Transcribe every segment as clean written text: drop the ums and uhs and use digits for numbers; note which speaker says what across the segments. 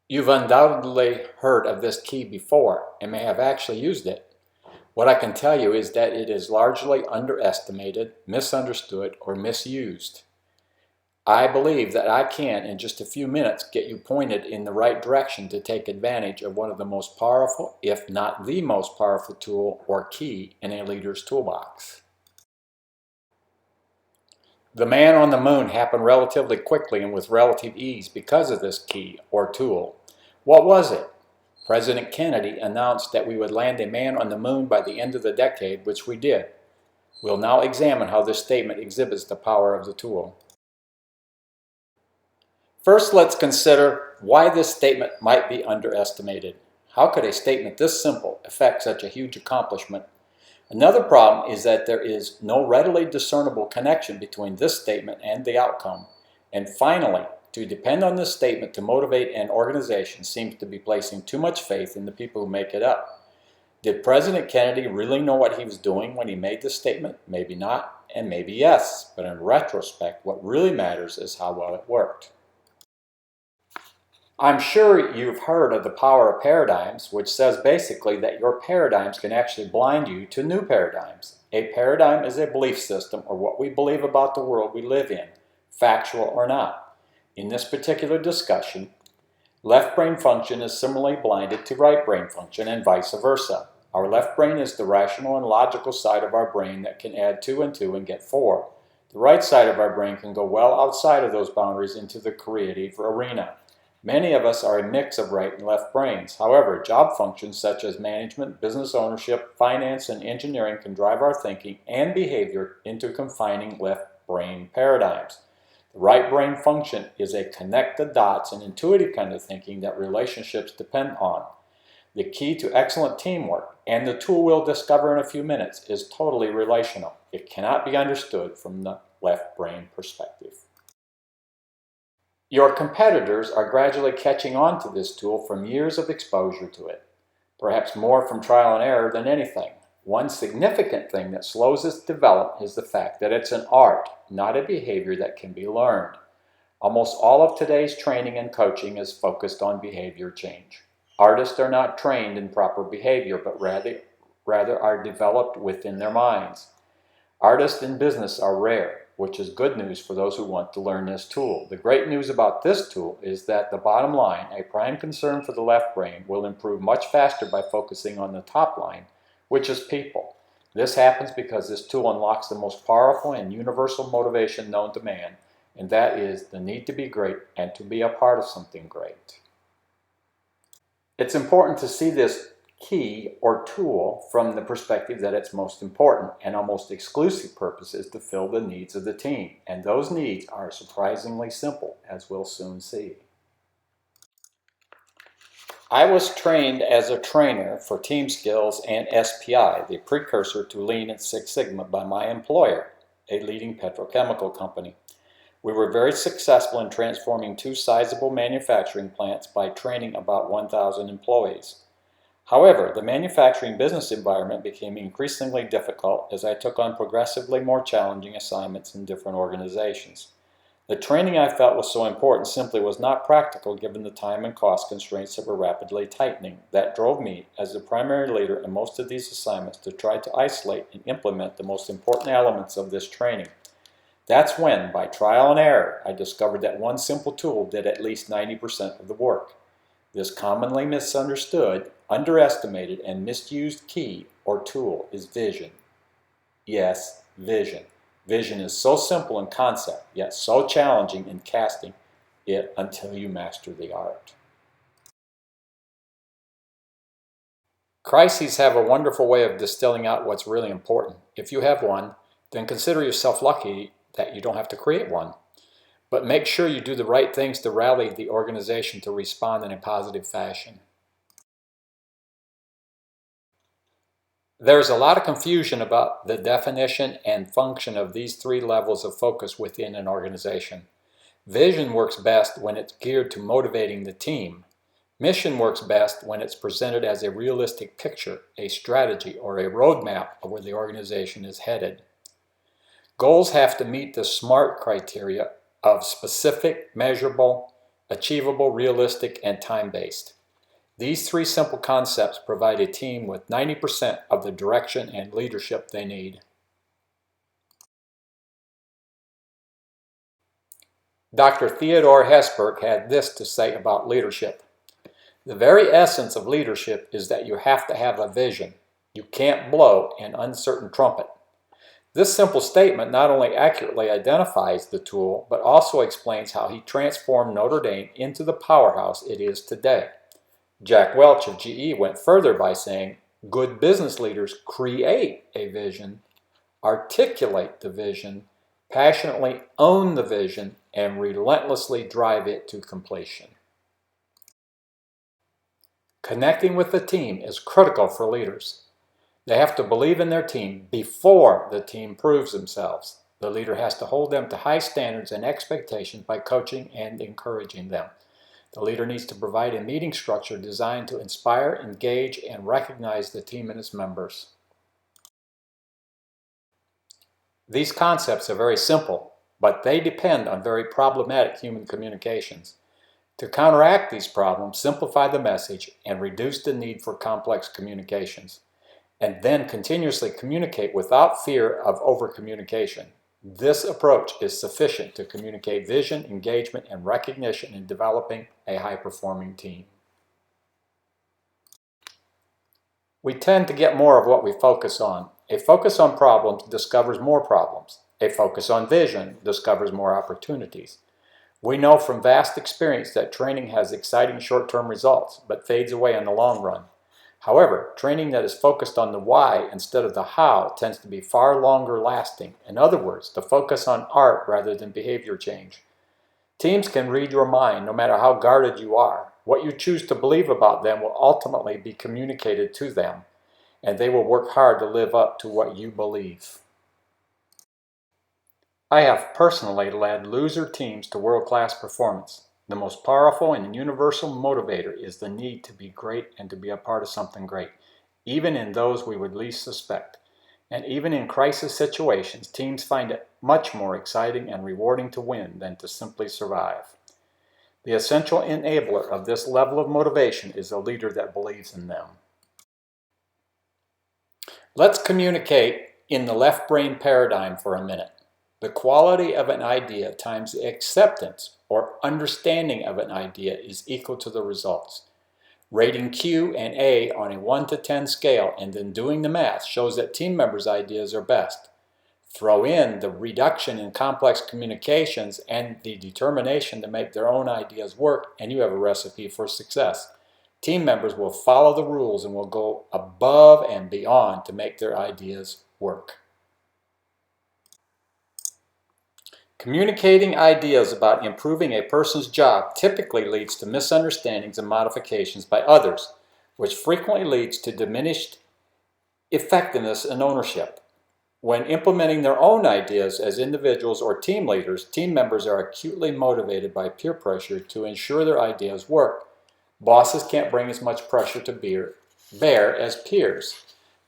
Speaker 1: You've undoubtedly heard of this key before and may have actually used it. What I can tell you is that it is largely underestimated, misunderstood, or misused. I believe that I can, in just a few minutes, get you pointed in the right direction to take advantage of one of the most powerful, if not the most powerful tool or key in a leader's toolbox. The man on the moon happened relatively quickly and with relative ease because of this key or tool. What was it? President Kennedy announced that we would land a man on the moon by the end of the decade, which we did. We'll now examine how this statement exhibits the power of the tool. First, let's consider why this statement might be underestimated. How could a statement this simple affect such a huge accomplishment? Another problem is that there is no readily discernible connection between this statement and the outcome. And finally, to depend on this statement to motivate an organization seems to be placing too much faith in the people who make it up. Did President Kennedy really know what he was doing when he made this statement? Maybe not, and maybe yes. But in retrospect, what really matters is how well it worked. I'm sure you've heard of the power of paradigms, which says basically that your paradigms can actually blind you to new paradigms. A paradigm is a belief system, or what we believe about the world we live in, factual or not. In this particular discussion, left brain function is similarly blinded to right brain function and vice versa. Our left brain is the rational and logical side of our brain that can add 2 and 2 and get 4. The right side of our brain can go well outside of those boundaries into the creative arena. Many of us are a mix of right and left brains. However, job functions such as management, business ownership, finance, and engineering can drive our thinking and behavior into confining left brain paradigms. The right brain function is a connect the dots and intuitive kind of thinking that relationships depend on. The key to excellent teamwork, and the tool we'll discover in a few minutes, is totally relational. It cannot be understood from the left brain perspective. Your competitors are gradually catching on to this tool from years of exposure to it, perhaps more from trial and error than anything. One significant thing that slows its development is the fact that it's an art, not a behavior that can be learned. Almost all of today's training and coaching is focused on behavior change. Artists are not trained in proper behavior, but rather are developed within their minds. Artists in business are rare, which is good news for those who want to learn this tool. The great news about this tool is that the bottom line, a prime concern for the left brain, will improve much faster by focusing on the top line, which is people. This happens because this tool unlocks the most powerful and universal motivation known to man, and that is the need to be great and to be a part of something great. It's important to see this key or tool from the perspective that its most important and almost exclusive purpose is to fill the needs of the team, and those needs are surprisingly simple, as we'll soon see. I was trained as a trainer for team skills and SPI, the precursor to Lean and Six Sigma, by my employer, a leading petrochemical company. We were very successful in transforming 2 sizable manufacturing plants by training about 1,000 employees. However, the manufacturing business environment became increasingly difficult as I took on progressively more challenging assignments in different organizations. The training I felt was so important simply was not practical given the time and cost constraints that were rapidly tightening. That drove me, as the primary leader in most of these assignments, to try to isolate and implement the most important elements of this training. That's when, by trial and error, I discovered that one simple tool did at least 90% of the work. This commonly misunderstood, underestimated, and misused key or tool is vision. Yes, vision. Vision is so simple in concept, yet so challenging in casting it until you master the art. Crises have a wonderful way of distilling out what's really important. If you have one, then consider yourself lucky that you don't have to create one. But make sure you do the right things to rally the organization to respond in a positive fashion. There's a lot of confusion about the definition and function of these 3 levels of focus within an organization. Vision works best when it's geared to motivating the team. Mission works best when it's presented as a realistic picture, a strategy, or a roadmap of where the organization is headed. Goals have to meet the SMART criteria of specific, measurable, achievable, realistic, and time-based. These three simple concepts provide a team with 90% of the direction and leadership they need. Dr. Theodore Hesburgh had this to say about leadership. The very essence of leadership is that you have to have a vision. You can't blow an uncertain trumpet. This simple statement not only accurately identifies the tool, but also explains how he transformed Notre Dame into the powerhouse it is today. Jack Welch of GE went further by saying, good business leaders create a vision, articulate the vision, passionately own the vision, and relentlessly drive it to completion. Connecting with the team is critical for leaders. They have to believe in their team before the team proves themselves. The leader has to hold them to high standards and expectations by coaching and encouraging them. The leader needs to provide a meeting structure designed to inspire, engage, and recognize the team and its members. These concepts are very simple, but they depend on very problematic human communications. To counteract these problems, simplify the message and reduce the need for complex communications, and then continuously communicate without fear of over-communication. This approach is sufficient to communicate vision, engagement, and recognition in developing a high-performing team. We tend to get more of what we focus on. A focus on problems discovers more problems. A focus on vision discovers more opportunities. We know from vast experience that training has exciting short-term results, but fades away in the long run. However, training that is focused on the why instead of the how tends to be far longer lasting. In other words, to focus on art rather than behavior change. Teams can read your mind no matter how guarded you are. What you choose to believe about them will ultimately be communicated to them, and they will work hard to live up to what you believe. I have personally led loser teams to world-class performance. The most powerful and universal motivator is the need to be great and to be a part of something great, even in those we would least suspect. And even in crisis situations, teams find it much more exciting and rewarding to win than to simply survive. The essential enabler of this level of motivation is a leader that believes in them. Let's communicate in the left brain paradigm for a minute. The quality of an idea times the acceptance or understanding of an idea is equal to the results. Rating Q and A on a 1 to 10 scale and then doing the math shows that team members' ideas are best. Throw in the reduction in complex communications and the determination to make their own ideas work, and you have a recipe for success. Team members will follow the rules and will go above and beyond to make their ideas work. Communicating ideas about improving a person's job typically leads to misunderstandings and modifications by others, which frequently leads to diminished effectiveness and ownership. When implementing their own ideas as individuals or team leaders, team members are acutely motivated by peer pressure to ensure their ideas work. Bosses can't bring as much pressure to bear as peers.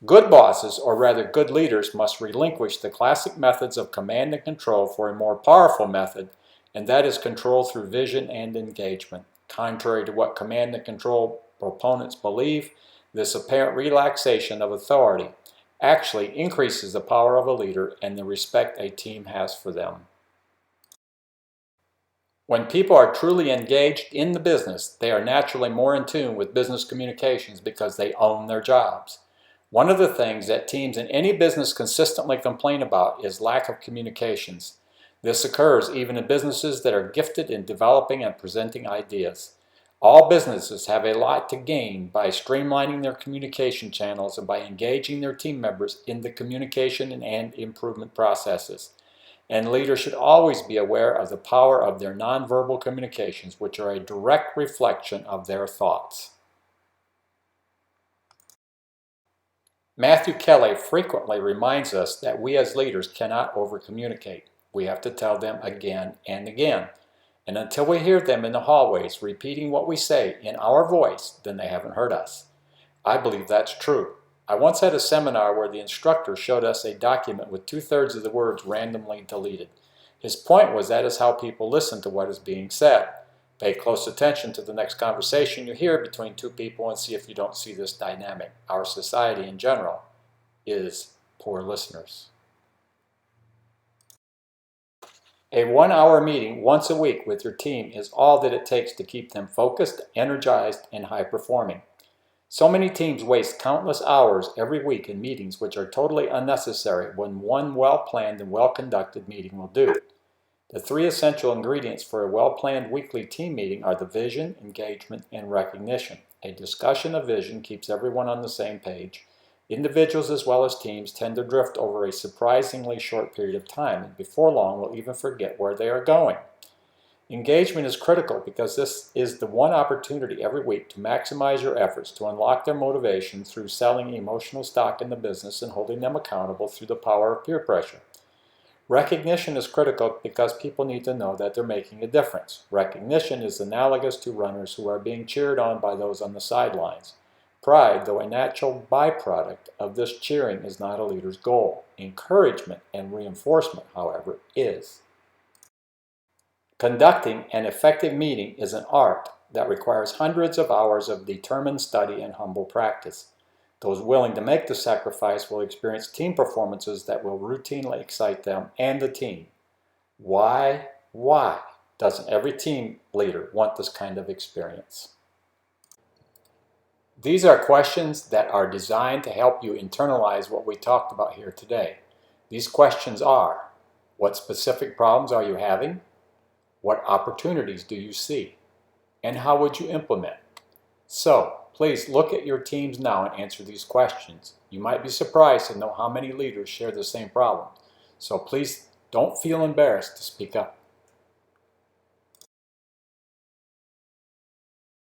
Speaker 1: Good bosses, or rather good leaders, must relinquish the classic methods of command and control for a more powerful method, and that is control through vision and engagement. Contrary to what command and control proponents believe, this apparent relaxation of authority actually increases the power of a leader and the respect a team has for them. When people are truly engaged in the business, they are naturally more in tune with business communications because they own their jobs. One of the things that teams in any business consistently complain about is lack of communications. This occurs even in businesses that are gifted in developing and presenting ideas. All businesses have a lot to gain by streamlining their communication channels and by engaging their team members in the communication and improvement processes. And leaders should always be aware of the power of their nonverbal communications, which are a direct reflection of their thoughts. Matthew Kelly frequently reminds us that we as leaders cannot over-communicate. We have to tell them again and again. And until we hear them in the hallways repeating what we say in our voice, then they haven't heard us. I believe that's true. I once had a seminar where the instructor showed us a document with 2/3 of the words randomly deleted. His point was that is how people listen to what is being said. Pay close attention to the next conversation you hear between two people and see if you don't see this dynamic. Our society in general is poor listeners. A 1-hour meeting once a week with your team is all that it takes to keep them focused, energized, and high-performing. So many teams waste countless hours every week in meetings which are totally unnecessary when one well-planned and well-conducted meeting will do. The 3 essential ingredients for a well-planned weekly team meeting are the vision, engagement, and recognition. A discussion of vision keeps everyone on the same page. Individuals as well as teams tend to drift over a surprisingly short period of time, and before long will even forget where they are going. Engagement is critical because this is the one opportunity every week to maximize your efforts to unlock their motivation through selling emotional stock in the business and holding them accountable through the power of peer pressure. Recognition is critical because people need to know that they're making a difference. Recognition is analogous to runners who are being cheered on by those on the sidelines. Pride, though a natural byproduct of this cheering, is not a leader's goal. Encouragement and reinforcement, however, is. Conducting an effective meeting is an art that requires hundreds of hours of determined study and humble practice. Those willing to make the sacrifice will experience team performances that will routinely excite them and the team. Why doesn't every team leader want this kind of experience? These are questions that are designed to help you internalize what we talked about here today. These questions are: what specific problems are you having? What opportunities do you see? And how would you implement? So, please look at your teams now and answer these questions. You might be surprised to know how many leaders share the same problem. So please don't feel embarrassed to speak up.